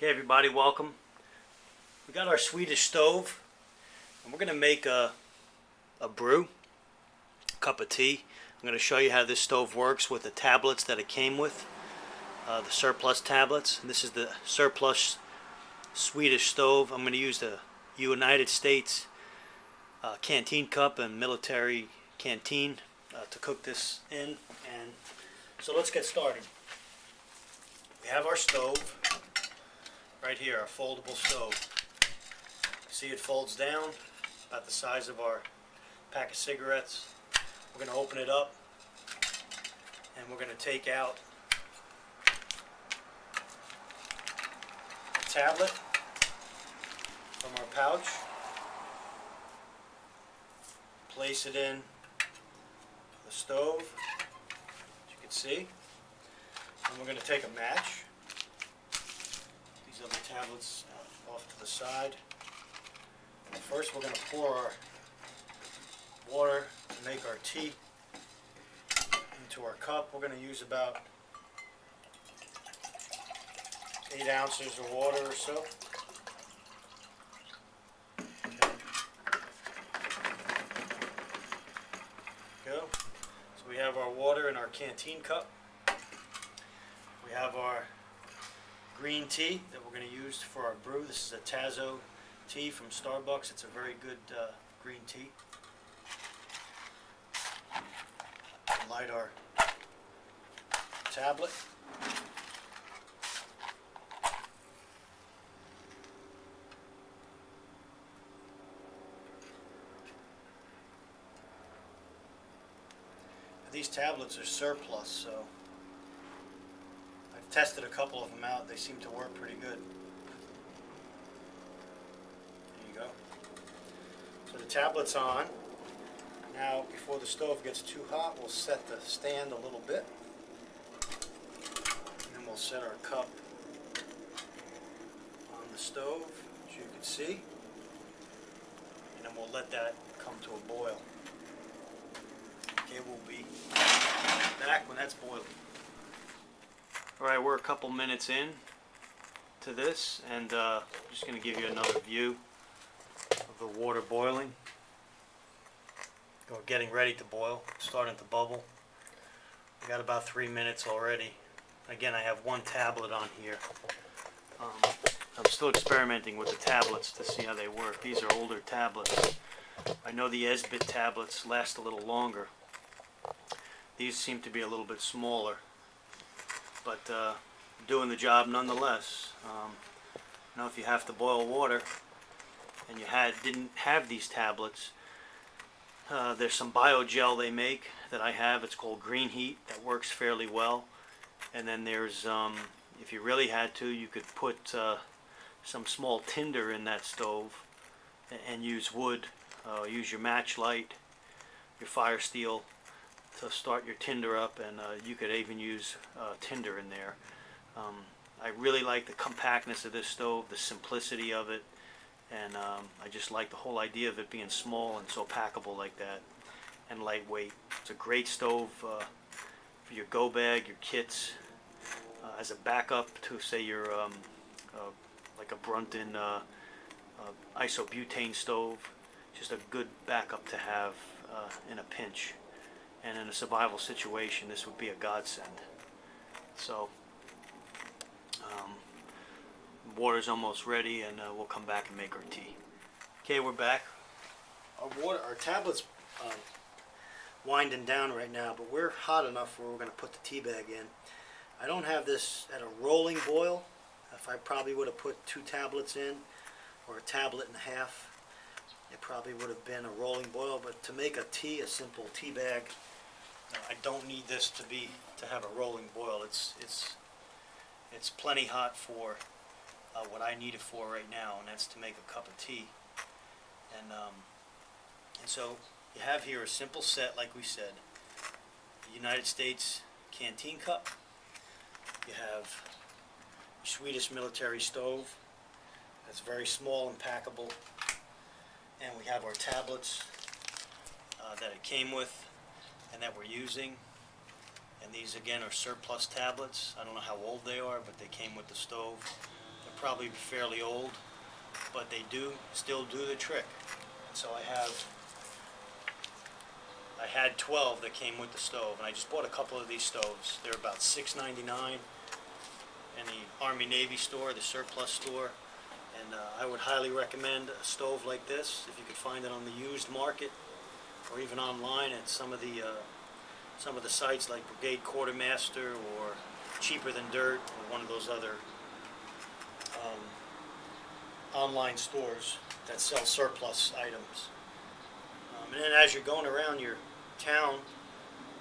Okay, everybody, welcome. We got our Swedish stove, and we're going to make a brew, a cup of tea. I'm going to show you how this stove works with the tablets that it came with, the surplus tablets. And this is the surplus Swedish stove. I'm going to use the United States canteen cup and military canteen to cook this in. And so let's get started. We have our stove. Right here, our foldable stove. See, it folds down about the size of our pack of cigarettes. We're going to open it up and we're going to take out a tablet from our pouch, place it in the stove, as you can see, and we're going to take a match. Other tablets off to the side. First, we're going to pour our water to make our tea into our cup. We're going to use about 8 ounces of water or so. Okay. Go. So we have our water in our canteen cup. We have our green tea that we're going to use for our brew. This is a Tazo tea from Starbucks. It's a very good green tea. Light our tablet. These tablets are surplus, so I've tested a couple of them out. They seem to work pretty good. There you go. So the tablet's on. Now, before the stove gets too hot, we'll set the stand a little bit. And then we'll set our cup on the stove, as you can see. And then we'll let that come to a boil. Okay, we'll be back when that's boiling. Alright, we're a couple minutes in to this, and I'm just going to give you another view of the water boiling. Or getting ready to boil, starting to bubble. We got about 3 minutes already. Again, I have one tablet on here. I'm still experimenting with the tablets to see how they work. These are older tablets. I know the Esbit tablets last a little longer. These seem to be a little bit smaller, but doing the job nonetheless. You know, if you have to boil water and you didn't have these tablets, there's some biogel they make that I have. It's called Green Heat, that works fairly well. And then there's, if you really had to, you could put some small tinder in that stove and use wood. Use your match light, your fire steel to start your tinder up, and you could even use tinder in there. I really like the compactness of this stove, the simplicity of it, and I just like the whole idea of it being small and so packable like that, and lightweight. It's a great stove for your go bag, your kits, as a backup to, say, your like a Brunton isobutane stove. Just a good backup to have in a pinch. And in a survival situation, this would be a godsend. So, water's almost ready, and we'll come back and make our tea. Okay, we're back. Our tablet's winding down right now, but we're hot enough where we're going to put the tea bag in. I don't have this at a rolling boil. If I probably would have put 2 tablets in, or a tablet and a half, it probably would have been a rolling boil. But to make a tea, a simple tea bag, I don't need this to have a rolling boil. It's plenty hot for what I need it for right now, and that's to make a cup of tea. And so you have here a simple set, like we said, the United States canteen cup. You have a Swedish Military Stove that's very small and packable, and we have our tablets that it came with and that we're using. And these again are surplus tablets. I don't know how old they are, but they came with the stove. They're probably fairly old, but they do still do the trick. So I had 12 that came with the stove, and I just bought a couple of these stoves. They're about $6.99 in the Army Navy store, the surplus store. And I would highly recommend a stove like this if you could find it on the used market or even online at some of the sites like Brigade Quartermaster or Cheaper Than Dirt or one of those other online stores that sell surplus items. And then as you're going around your town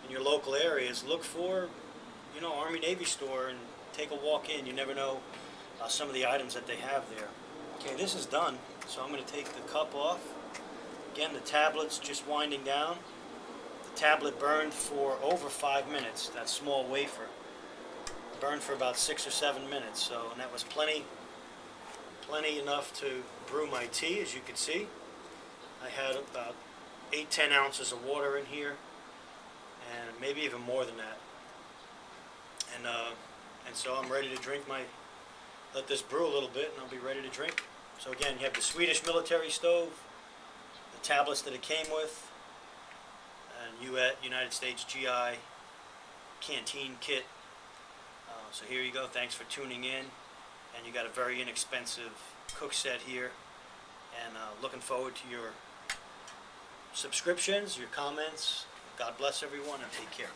in your local areas, look for, Army Navy store and take a walk in. You never know some of the items that they have there. Okay, this is done, so I'm going to take the cup off. Again, the tablet's just winding down. The tablet burned for over 5 minutes, that small wafer. Burned for about 6 or 7 minutes, and that was plenty enough to brew my tea, as you can see. I had about 8-10 ounces of water in here, and maybe even more than that. And so I'm ready to drink let this brew a little bit, and I'll be ready to drink. So again, you have the Swedish Military Stove, the tablets that it came with, and United States GI canteen kit. So here you go. Thanks for tuning in. And you got a very inexpensive cook set here. And looking forward to your subscriptions, your comments. God bless everyone, and take care.